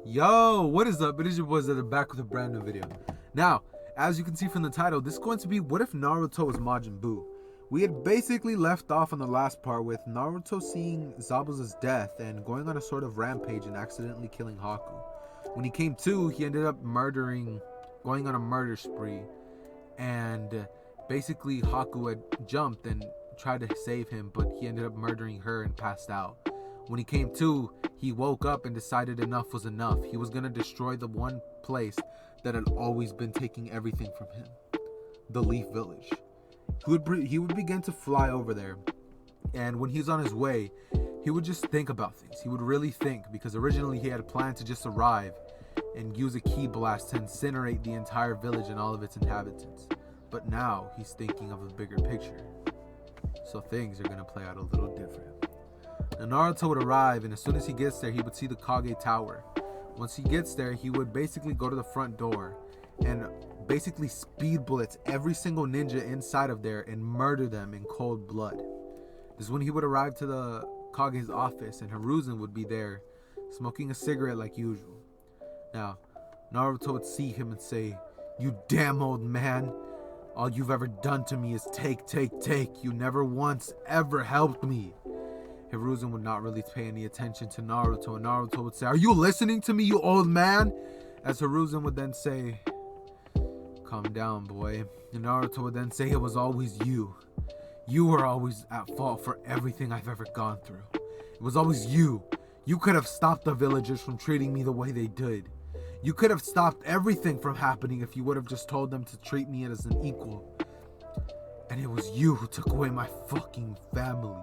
Yo, what is up? It is your boys that are back with a brand new video. Now, as you can see from the title, this is going to be what if Naruto was Majin Buu? We had basically left off on the last part with Naruto seeing Zabuza's death and going on a sort of rampage and accidentally killing Haku. When he came to, he ended up going on a murder spree, and basically Haku had jumped and tried to save him, but he ended up murdering her and passed out. When he came to, he woke up and decided enough was enough. He was going to destroy the one place that had always been taking everything from him, the Leaf Village. He would begin to fly over there, and when he's on his way, he would just think about things. He would really think, because originally he had planned to just arrive and use a ki blast to incinerate the entire village and all of its inhabitants. But now he's thinking of a bigger picture, so things are going to play out a little different. And Naruto would arrive, and as soon as he gets there, he would see the Kage Tower. Once he gets there, he would basically go to the front door and basically speed blitz every single ninja inside of there and murder them in cold blood. This is when he would arrive to the Kage's office, and Hiruzen would be there smoking a cigarette like usual. Now, Naruto would see him and say, "You damn old man. All you've ever done to me is take. You never once ever helped me." Hiruzen would not really pay any attention to Naruto, and Naruto would say, "Are you listening to me, you old man?" As Hiruzen would then say, "Calm down, boy." And Naruto would then say, "It was always you. You were always at fault for everything I've ever gone through. It was always you. You could have stopped the villagers from treating me the way they did. You could have stopped everything from happening if you would have just told them to treat me as an equal. And it was you who took away my fucking family.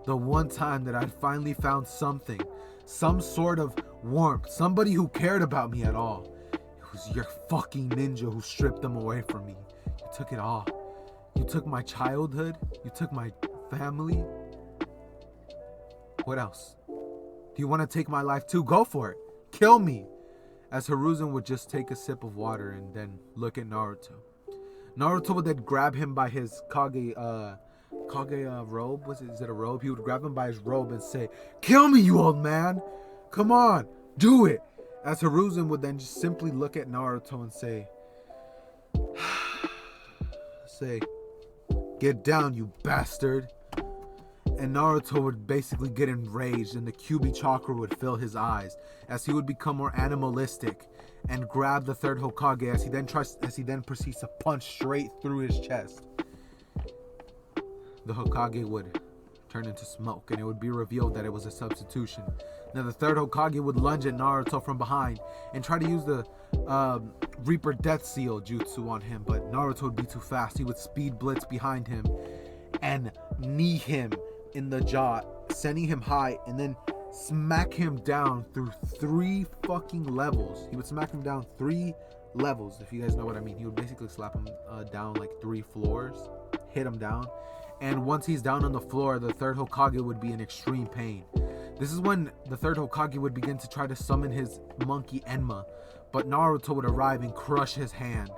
The one time that I'd finally found something, some sort of warmth, somebody who cared about me at all. It was your fucking ninja who stripped them away from me. You took it all. You took my childhood. You took my family. What else? Do you want to take my life too? Go for it. Kill me." As Hiruzen would just take a sip of water and then look at Naruto. Naruto would then grab him by his Kage robe. Is it a robe? He would grab him by his robe and say, "Kill me, you old man. Come on, do it." As Hiruzen would then just simply look at Naruto and say, "Get down, you bastard." And Naruto would basically get enraged, and the Kyuubi chakra would fill his eyes as he would become more animalistic and grab the third Hokage as he then proceeds to punch straight through his chest. The Hokage would turn into smoke, and it would be revealed that it was a substitution. Now the third Hokage would lunge at Naruto from behind and try to use the Reaper Death Seal jutsu on him, but Naruto would be too fast. He would speed blitz behind him and knee him in the jaw, sending him high, and then smack him down through 3 fucking levels. He would smack him down 3 levels, if you guys know what I mean. He would basically slap him down like 3 floors, hit him down. And once he's down on the floor, the third Hokage would be in extreme pain. This is when the third Hokage would begin to try to summon his monkey Enma, but Naruto would arrive and crush his hand.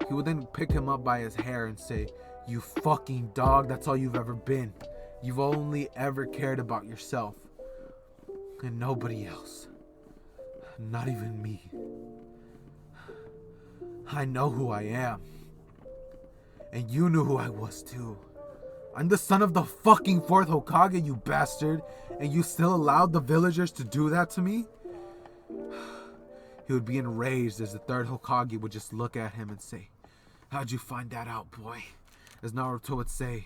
He would then pick him up by his hair and say, "You fucking dog, that's all you've ever been. You've only ever cared about yourself and nobody else. Not even me. I know who I am. And you knew who I was too. I'm the son of the fucking 4th Hokage, you bastard, and you still allowed the villagers to do that to me?" He would be enraged as the 3rd Hokage would just look at him and say, "How'd you find that out, boy?" As Naruto would say,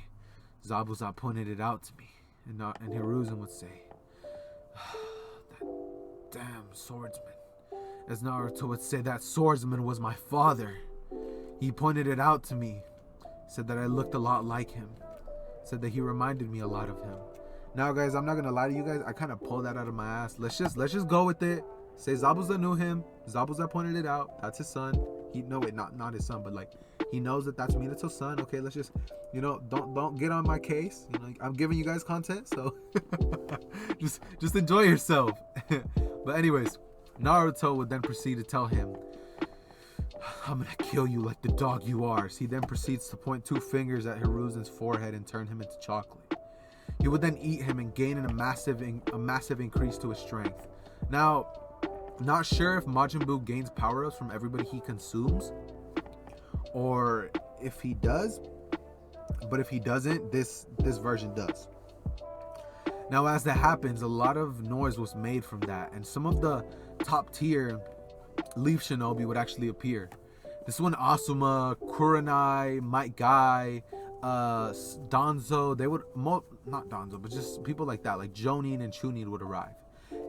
"Zabuza pointed it out to me." And Hiruzen would say, "That damn swordsman." As Naruto would say, "That swordsman was my father. He pointed it out to me. Said that I looked a lot like him. Said that he reminded me a lot of him." Now, guys, I'm not gonna lie to you guys. I kind of pulled that out of my ass. Let's just go with it. Say Zabuza knew him. Zabuza pointed it out. That's his son. Not his son, but like he knows that that's Minato's son. Okay, let's just, don't get on my case. I'm giving you guys content, so just enjoy yourself. But anyways, Naruto would then proceed to tell him, "I'm gonna kill you like the dog you are." So he then proceeds to point 2 fingers at Hiruzen's forehead and turn him into chocolate. He would then eat him and gain a massive increase to his strength. Now, Not sure if Majin Buu gains power-ups from everybody he consumes, or if he does, but if he doesn't, this version does. Now, as that happens, a lot of noise was made from that, and some of the top tier Leaf Shinobi would actually appear. This one, Asuma, Kurenai, Might Guy, Danzo, they would, not Danzo, but just people like that, like Jonin and Chunin would arrive.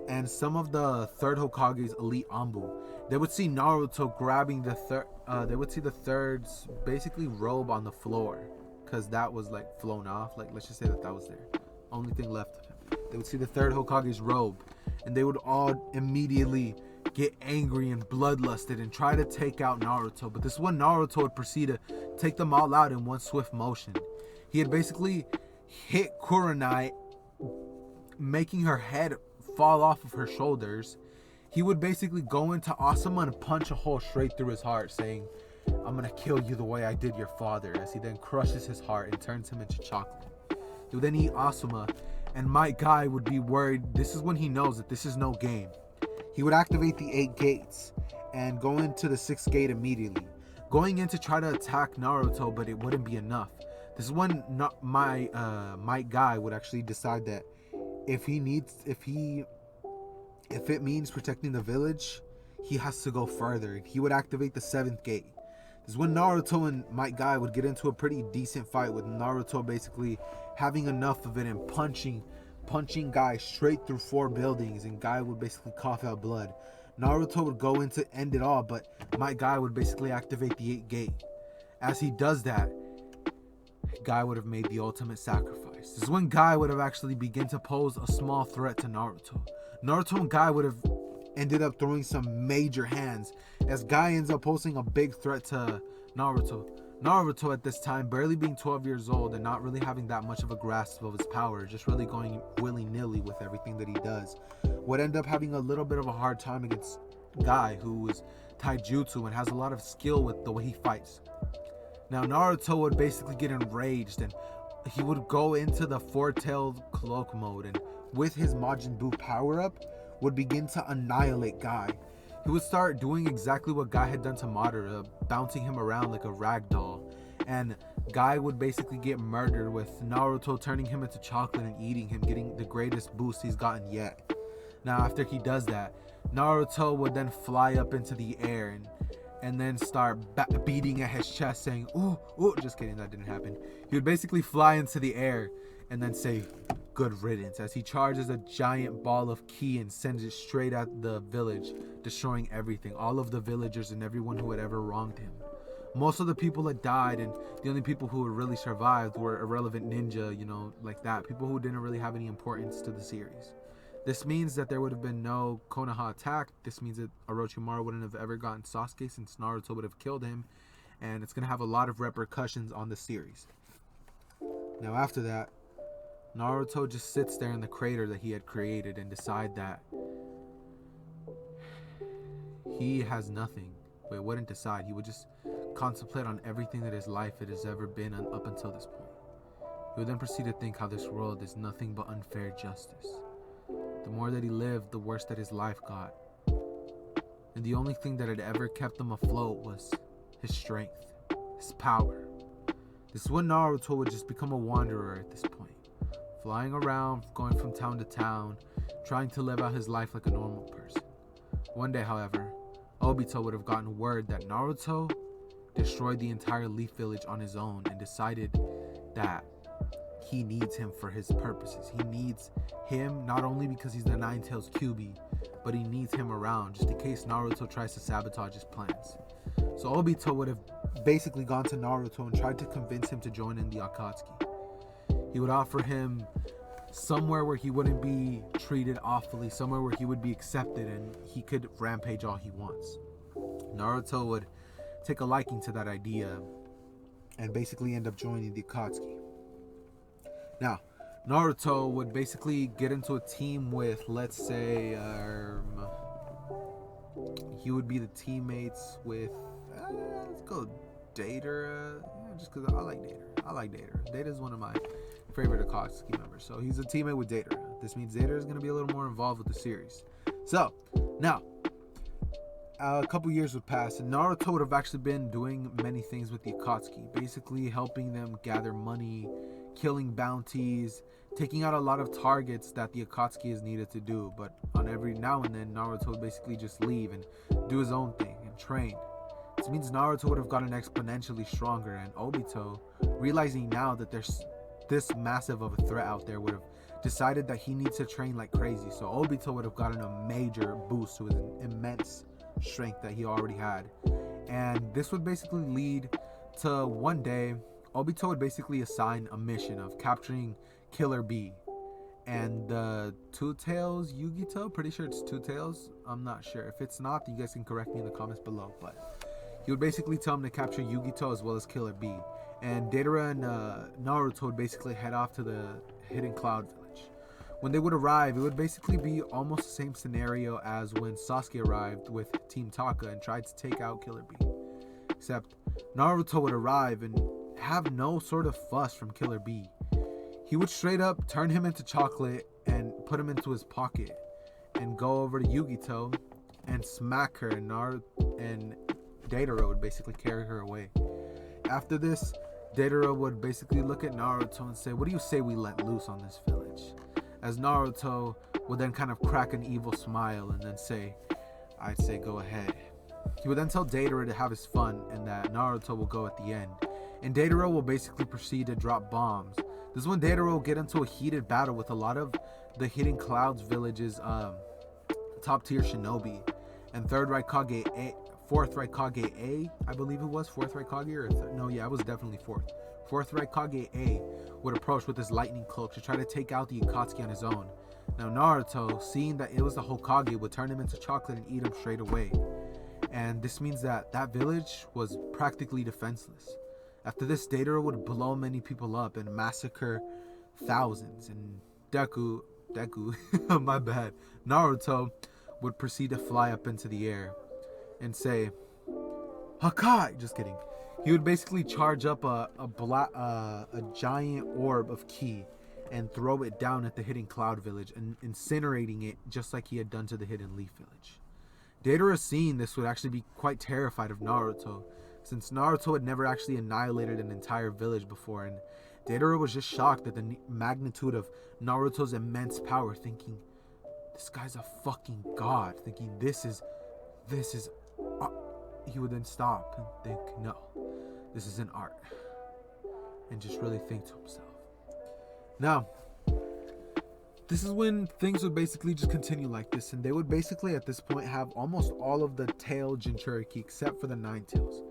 And some of the third Hokage's elite Anbu, they would see Naruto grabbing the they would see the third's basically robe on the floor, because that was like flown off. Like, let's just say that was there. Only thing left of him. They would see the third Hokage's robe, and they would all immediately get angry and bloodlusted and try to take out Naruto. But this one, Naruto would proceed to take them all out in one swift motion. He had basically hit Kurenai, making her head fall off of her shoulders. He would basically go into Asuma and punch a hole straight through his heart, saying, "I'm gonna kill you the way I did your father," as he then crushes his heart and turns him into chocolate. He would then eat Asuma, and Might Guy would be worried. This is when he knows that this is no game. He would activate the 8 gates and go into the 6th gate immediately, going in to try to attack Naruto, but it wouldn't be enough. This is when Might Guy would actually decide that if it means protecting the village, he has to go further. He would activate the 7th gate. This is when Naruto and Might Guy would get into a pretty decent fight, with Naruto basically having enough of it and punching Guy straight through 4 buildings, and Guy would basically cough out blood. Naruto would go in to end it all, but Might Guy would basically activate the 8th gate. As he does that, Guy would have made the ultimate sacrifice. This is when Guy would have actually begun to pose a small threat to Naruto. Naruto and Guy would have ended up throwing some major hands, as Guy ends up posing a big threat to Naruto. Naruto at this time, barely being 12 years old and not really having that much of a grasp of his power, just really going willy-nilly with everything that he does, would end up having a little bit of a hard time against Guy, who is taijutsu and has a lot of skill with the way he fights. Now, Naruto would basically get enraged, and he would go into the 4-tailed cloak mode, and with his Majin Buu power-up, would begin to annihilate Guy. He would start doing exactly what Guy had done to Madara, bouncing him around like a rag doll. And Guy would basically get murdered, with Naruto turning him into chocolate and eating him, getting the greatest boost he's gotten yet. Now, after he does that, Naruto would then fly up into the air and then start beating at his chest, saying, "Ooh, ooh," just kidding, that didn't happen. He would basically fly into the air and then say, "Good riddance," as he charges a giant ball of ki and sends it straight at the village, destroying everything, all of the villagers and everyone who had ever wronged him. Most of the people had died, and the only people who had really survived were irrelevant ninja, like that, people who didn't really have any importance to the series. This means that there would have been no Konoha attack. This means that Orochimaru wouldn't have ever gotten Sasuke, since Naruto would have killed him, and it's going to have a lot of repercussions on the series. Now, after that, Naruto just sits there in the crater that he had created and decide that he has nothing. But it wouldn't decide. He would just contemplate on everything that his life it has ever been up until this point. He would then proceed to think how this world is nothing but unfair justice. The more that he lived, the worse that his life got. And the only thing that had ever kept him afloat was his strength, his power. This is when Naruto would just become a wanderer at this point, flying around, going from town to town, trying to live out his life like a normal person. One day, however, Obito would have gotten word that Naruto destroyed the entire Leaf Village on his own, and decided that he needs him for his purposes. He needs him not only because he's the Nine-Tails QB, but he needs him around just in case Naruto tries to sabotage his plans. So Obito would have basically gone to Naruto and tried to convince him to join in the Akatsuki. He would offer him somewhere where he wouldn't be treated awfully, somewhere where he would be accepted and he could rampage all he wants. Naruto would take a liking to that idea and basically end up joining the Akatsuki. Now, Naruto would basically get into a team with, let's say, he would be the teammates with, let's go Datara, just because I like Datara. Data is one of my favorite Akatsuki members, so he's a teammate with Datara. This means Datara is going to be a little more involved with the series. So, now, a couple years would pass, and Naruto would have actually been doing many things with the Akatsuki, basically helping them gather money, killing bounties, taking out a lot of targets that the Akatsuki is needed to do. But on every now and then, Naruto would basically just leave and do his own thing and train. This means Naruto would have gotten exponentially stronger, and Obito, realizing now that there's this massive of a threat out there, would have decided that he needs to train like crazy. So Obito would have gotten a major boost to his immense strength that he already had. And this would basically lead to one day, Obito would basically assign a mission of capturing Killer B and the Two Tails Yugito. Pretty sure it's Two Tails. I'm not sure. If it's not, you guys can correct me in the comments below. But he would basically tell him to capture Yugito as well as Killer B. And Deidara and Naruto would basically head off to the Hidden Cloud Village. When they would arrive, it would basically be almost the same scenario as when Sasuke arrived with Team Taka and tried to take out Killer B. Except Naruto would arrive and have no sort of fuss from Killer B. He would straight up turn him into chocolate and put him into his pocket and go over to Yugito and smack her, and Deidara would basically carry her away. After this, Deidara would basically look at Naruto and say, "What do you say we let loose on this village?" As Naruto would then kind of crack an evil smile and then say, "I'd say go ahead." He would then tell Deidara to have his fun and that Naruto will go at the end. And Deidara will basically proceed to drop bombs. This is when Deidara will get into a heated battle with a lot of the Hidden Clouds village's top tier shinobi. And fourth Raikage A, I believe it was, fourth Raikage, it was definitely fourth. Fourth Raikage A would approach with his lightning cloak to try to take out the Akatsuki on his own. Now Naruto, seeing that it was the Hokage, would turn him into chocolate and eat him straight away. And this means that that village was practically defenseless. After this, Deidara would blow many people up and massacre thousands. And Deku, my bad, Naruto would proceed to fly up into the air and say, "Hakai!" Just kidding. He would basically charge up a giant orb of ki and throw it down at the Hidden Cloud Village and incinerating it just like he had done to the Hidden Leaf Village. Deidara, seeing this, would actually be quite terrified of Naruto, since Naruto had never actually annihilated an entire village before, and Deidara was just shocked at the magnitude of Naruto's immense power, thinking, this guy's a fucking god, thinking this is he would then stop and think, no, this is an art, and just really think to himself. Now, this is when things would basically just continue like this, and they would basically at this point have almost all of the tail Jinchuriki except for the 9 tails.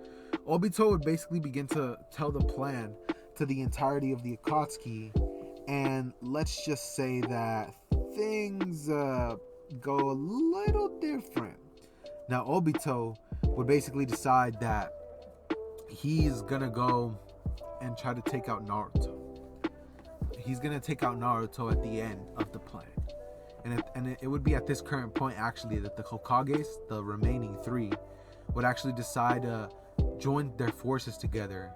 Obito would basically begin to tell the plan to the entirety of the Akatsuki, and let's just say that things go a little different. Now Obito would basically decide that he's gonna go and try to take out Naruto. He's gonna take out Naruto at the end of the plan, and it would be at this current point actually that the Hokages, the remaining 3, would actually decide to join their forces together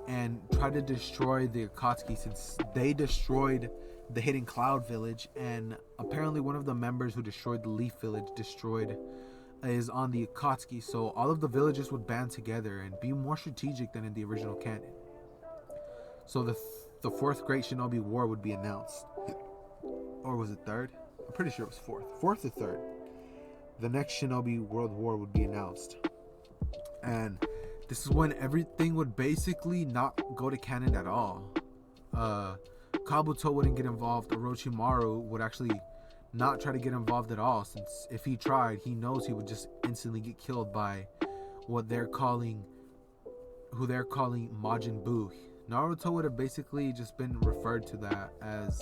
and try to destroy the Akatsuki, since they destroyed the Hidden Cloud Village, and apparently one of the members who destroyed the Leaf Village is on the Akatsuki. So all of the villages would band together and be more strategic than in the original canon. So the fourth Great Shinobi War would be announced, or was it third? I'm pretty sure it was fourth or third. The next Shinobi World War would be announced, and this is when everything would basically not go to canon at all. Kabuto wouldn't get involved. Orochimaru would actually not try to get involved at all, since if he tried, he knows he would just instantly get killed by who they're calling Majin Buu. Naruto would have basically just been referred to that as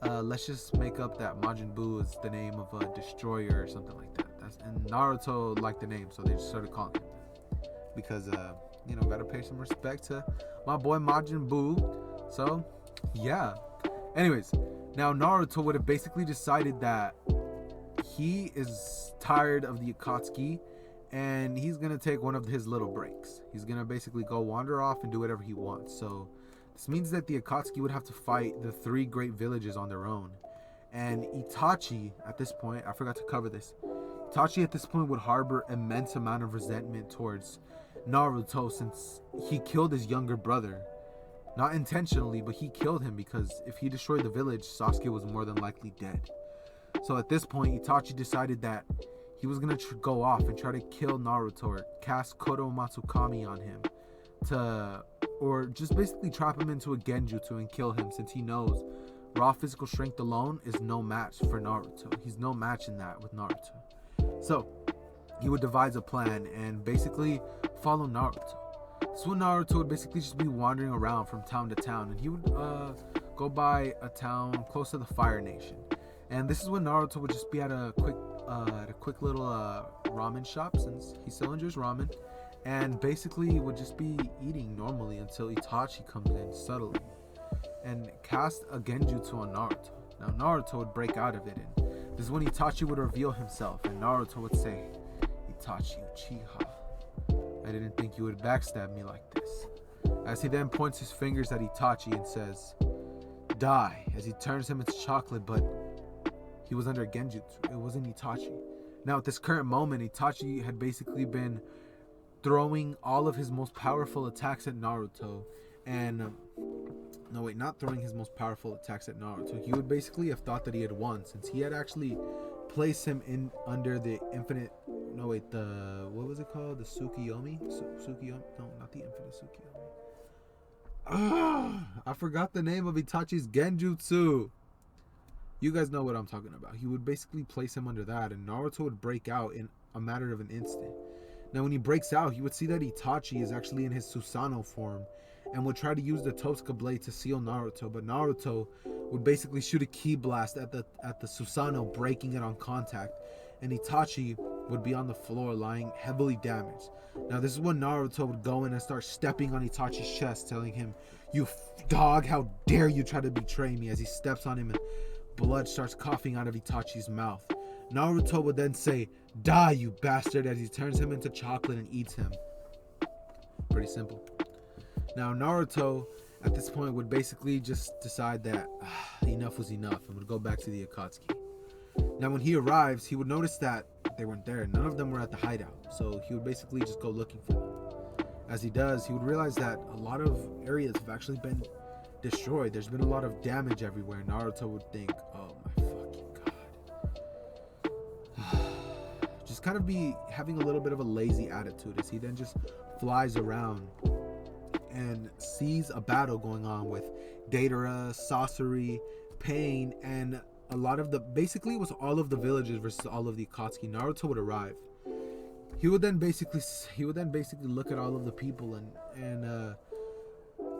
let's just make up that Majin Buu is the name of a destroyer or something like that. And Naruto liked the name, so they just started calling him that, because gotta pay some respect to my boy Majin Buu. So yeah, anyways, now Naruto would have basically decided that he is tired of the Akatsuki and he's gonna take one of his little breaks. He's gonna basically go wander off and do whatever he wants. So this means that the Akatsuki would have to fight the 3 great villages on their own. And Itachi, at this point, I forgot to cover this, Itachi at this point would harbor immense amount of resentment towards Naruto since he killed his younger brother. Not intentionally, but he killed him because if he destroyed the village, Sasuke was more than likely dead. So at this point, Itachi decided that he was going to go off and try to kill Naruto or cast Kodo Matsukami on him or just basically trap him into a genjutsu and kill him, since he knows raw physical strength alone is no match for Naruto. He's no match in that with Naruto. So he would devise a plan and basically follow Naruto. So Naruto would basically just be wandering around from town to town, and he would go by a town close to the Fire Nation. And this is when Naruto would just be at a quick little ramen shop, since he still enjoys ramen, and basically would just be eating normally until Itachi comes in subtly and cast a genjutsu on Naruto. Now Naruto would break out of it, and this is when Itachi would reveal himself, and Naruto would say, "Itachi Uchiha, I didn't think you would backstab me like this." As he then points his fingers at Itachi and says, "Die," as he turns him into chocolate, but he was under a genjutsu. It wasn't Itachi. Now at this current moment, Itachi had basically been throwing all of his most powerful attacks at Naruto, and not throwing his most powerful attacks at Naruto. He would basically have thought that he had won, since he had actually placed him in under the infinite. What was it called? The Tsukiyomi? Tsukiyomi? No, not the infinite Tsukiyomi. I forgot the name of Itachi's genjutsu. You guys know what I'm talking about. He would basically place him under that, and Naruto would break out in a matter of an instant. Now, when he breaks out, he would see that Itachi is actually in his Susanoo form and would try to use the Totsuka blade to seal Naruto, but Naruto would basically shoot a ki blast at the Susanoo, breaking it on contact, and Itachi would be on the floor lying heavily damaged. Now, this is when Naruto would go in and start stepping on Itachi's chest, telling him, "You dog, how dare you try to betray me," as he steps on him and blood starts coughing out of Itachi's mouth. Naruto would then say, "Die, you bastard," as he turns him into chocolate and eats him. Pretty simple. Now Naruto at this point would basically just decide that enough was enough and would go back to the Akatsuki. Now when he arrives, he would notice that they weren't there. None of them were at the hideout, so he would basically just go looking for them. As he does, he would realize that a lot of areas have actually been destroyed. There's been a lot of damage everywhere. Naruto would think, "Oh my fucking god." Just kind of be having a little bit of a lazy attitude, as he then just flies around and sees a battle going on with Deidara, Sasori, Pain, and a lot of basically it was all of the villages versus all of the Akatsuki. Naruto would arrive. He would then basically look at all of the people, and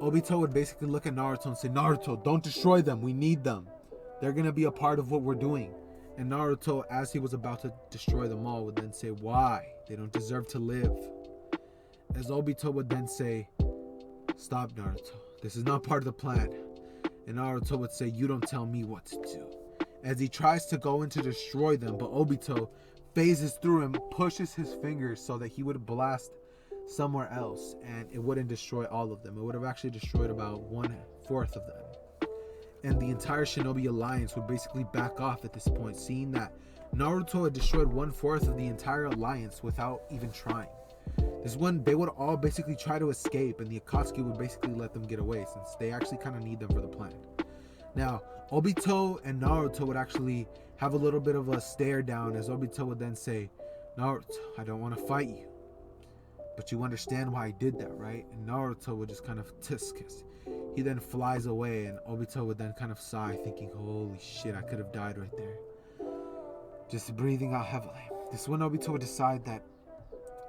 Obito would basically look at Naruto and say, "Naruto, don't destroy them. We need them. They're gonna be a part of what we're doing." And Naruto, as he was about to destroy them all, would then say, "Why? They don't deserve to live." As Obito would then say, "Stop, Naruto. This is not part of the plan." And Naruto would say, "You don't tell me what to do." As he tries to go in to destroy them, but Obito phases through him, pushes his fingers so that he would blast somewhere else, and it wouldn't destroy all of them. It would have actually destroyed about 1/4 of them. And the entire Shinobi Alliance would basically back off at this point, seeing that Naruto had destroyed 1/4 of the entire alliance without even trying. This one, they would all basically try to escape, and the Akatsuki would basically let them get away, since they actually kind of need them for the plan. Now, Obito and Naruto would actually have a little bit of a stare down, as Obito would then say, "Naruto, I don't want to fight you, but you understand why I did that, right?" And Naruto would just kind of kiss. He then flies away, and Obito would then kind of sigh, thinking, "Holy shit, I could have died right there." Just breathing out heavily. This is when Obito would decide that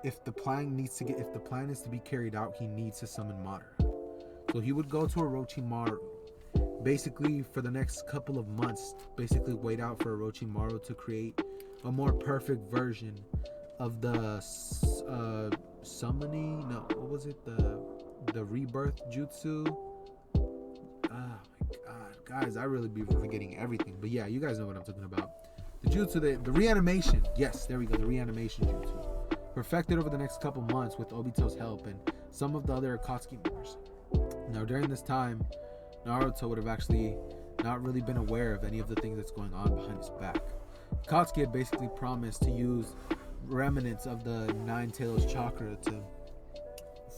if the plan is to be carried out, he needs to summon Madara. So he would go to Orochimaru, basically for the next couple of months, basically wait out for Orochimaru to create a more perfect version of the summoning. No, what was it? The rebirth jutsu. Oh my god, guys, I really be forgetting everything. But yeah, you guys know what I'm talking about. The jutsu, the reanimation. Yes, there we go. The reanimation jutsu. Perfected over the next couple months with Obito's help and some of the other Akatsuki members. Now, during this time, Naruto would have actually not really been aware of any of the things that's going on behind his back. Akatsuki had basically promised to use remnants of the Nine Tails chakra to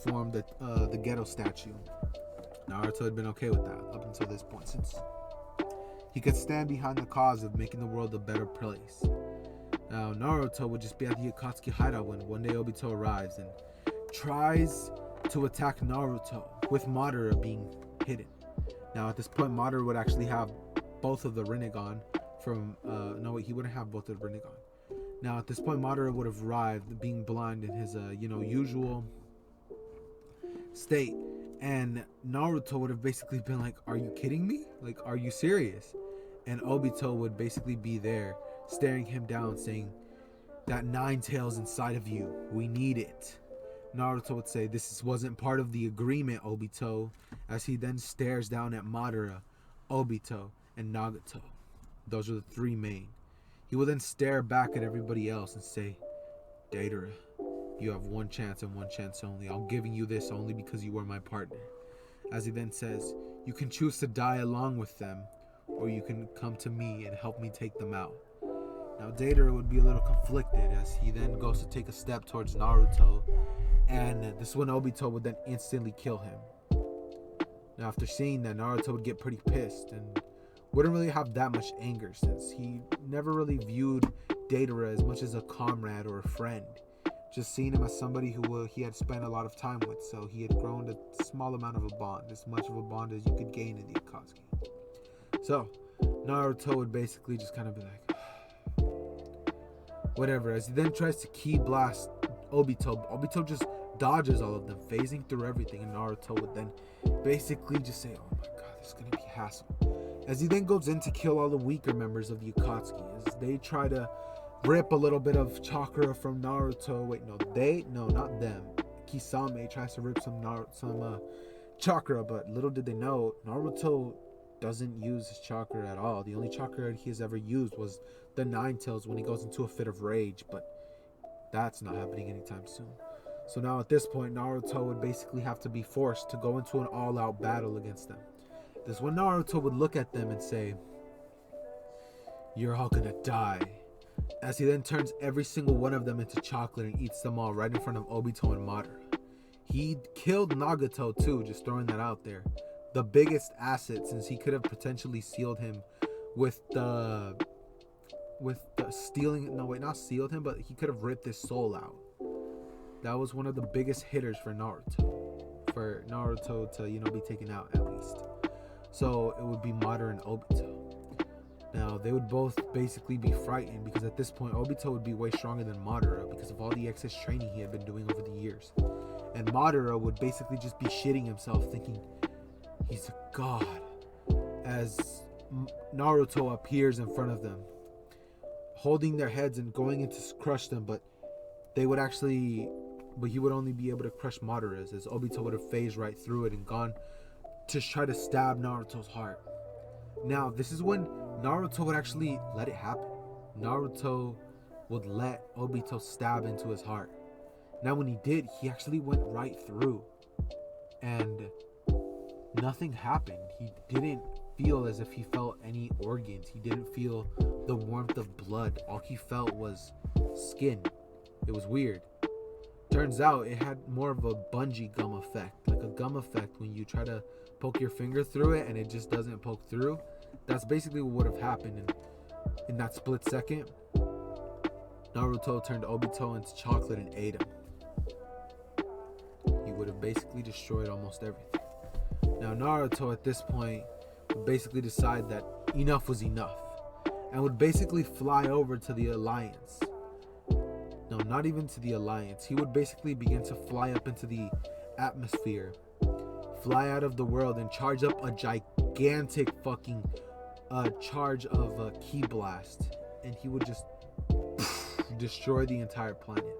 form the ghetto statue. Naruto had been okay with that up until this point, since he could stand behind the cause of making the world a better place. Now, Naruto would just be at the Akatsuki hideout when one day Obito arrives and tries to attack Naruto, with Madara being hidden. Now, at this point, Madara would actually have both of the Rinnegan from... he wouldn't have both of the Rinnegan. Now, at this point, Madara would have arrived, being blind in his, usual state. And Naruto would have basically been like, are you kidding me? Like, are you serious? And Obito would basically be there, staring him down, saying, that Nine Tails inside of you, we need it. Naruto would say, this wasn't part of the agreement, Obito, as he then stares down at Madara, Obito, and Nagato. Those are the three main. He will then stare back at everybody else and say, Deidara, you have one chance and one chance only. I'm giving you this only because you are my partner. As he then says, you can choose to die along with them, or you can come to me and help me take them out. Now, Deidara would be a little conflicted as he then goes to take a step towards Naruto, and this is when Obito would then instantly kill him. Now, after seeing that, Naruto would get pretty pissed and wouldn't really have that much anger, since he never really viewed Deidara as much as a comrade or a friend, just seeing him as somebody who he had spent a lot of time with, so he had grown a small amount of a bond, as much of a bond as you could gain in the Akatsuki. So, Naruto would basically just kind of be like, whatever, as he then tries to ki blast Obito. Obito just dodges all of them, phasing through everything, and Naruto would then basically just say, oh my god, this is gonna be a hassle. As he then goes in to kill all the weaker members of the Akatsuki, as they try to rip a little bit of chakra from Naruto. Not them. Kisame tries to rip some chakra, but little did they know, Naruto doesn't use his chakra at all. The only chakra he has ever used was the Nine Tails when he goes into a fit of rage, but that's not happening anytime soon. So now at this point, Naruto would basically have to be forced to go into an all-out battle against them. This is when Naruto would look at them and say, you're all gonna die. As he then turns every single one of them into chocolate and eats them all right in front of Obito and Madara. He killed Nagato too, just throwing that out there. The biggest asset, since he could have potentially sealed him with the stealing, not sealed him, but he could have ripped his soul out. That was one of the biggest hitters for Naruto to, be taken out at least. So it would be Madara and Obito. Now, they would both basically be frightened because at this point, Obito would be way stronger than Madara because of all the excess training he had been doing over the years. And Madara would basically just be shitting himself thinking he's a god as Naruto appears in front of them, holding their heads and going in to crush them, but he would only be able to crush Madara's, as Obito would have phased right through it and gone to try to stab Naruto's heart. Now, this is when Naruto would actually let it happen. Naruto would let Obito stab into his heart. Now, when he did, he actually went right through, and nothing happened. He didn't feel as if he felt any organs. He didn't feel the warmth of blood. All he felt was skin. It was weird. Turns out it had more of a bungee gum effect, like a gum effect when you try to poke your finger through it and it just doesn't poke through. That's basically what would have happened in that split second. Naruto turned Obito into chocolate and ate him. He would have basically destroyed almost everything. Now Naruto at this point would basically decide that enough was enough and would basically fly over to the Alliance. No, not even to the Alliance. He would basically begin to fly up into the atmosphere, fly out of the world, and charge up a gigantic fucking charge of ki blast, and he would just destroy the entire planet.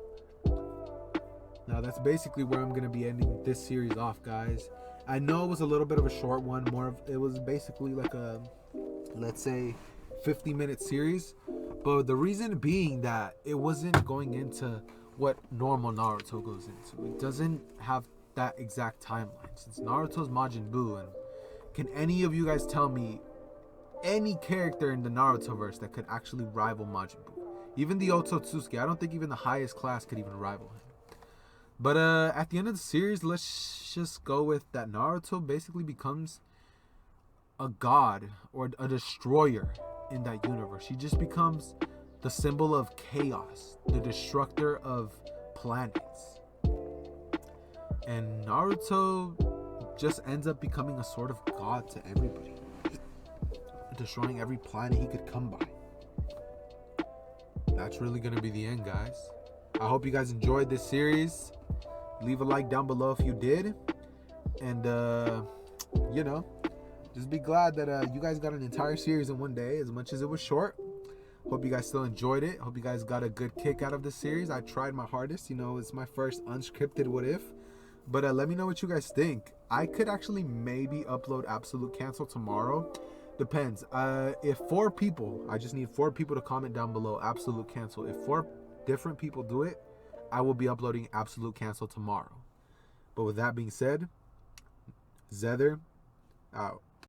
Now that's basically where I'm going to be ending this series off, guys. I know it was a little bit of a short one, it was basically like a, let's say, 50-minute series, but the reason being that it wasn't going into what normal Naruto goes into. It doesn't have that exact timeline, since Naruto's Majin Buu. And can any of you guys tell me any character in the Naruto verse that could actually rival Majin Buu. Even the Otsutsuki, I don't think even the highest class could even rival him. But at the end of the series, let's just go with that Naruto basically becomes a god or a destroyer in that universe. He just becomes the symbol of chaos, the destructor of planets. And Naruto just ends up becoming a sort of god to everybody, destroying every planet he could come by. That's really gonna be the end, guys. I hope you guys enjoyed this series. Leave a like down below if you did, and just be glad that you guys got an entire series in one day, as much as it was short. Hope you guys still enjoyed it. Hope you guys got a good kick out of the series. I tried my hardest. It's my first unscripted what if. But let me know what you guys think. I could actually maybe upload Absolute Cancel tomorrow. Depends. If 4 people, I just need 4 people to comment down below Absolute Cancel. If 4 different people do it, I will be uploading Absolute Cancel tomorrow. But with that being said, Zether out.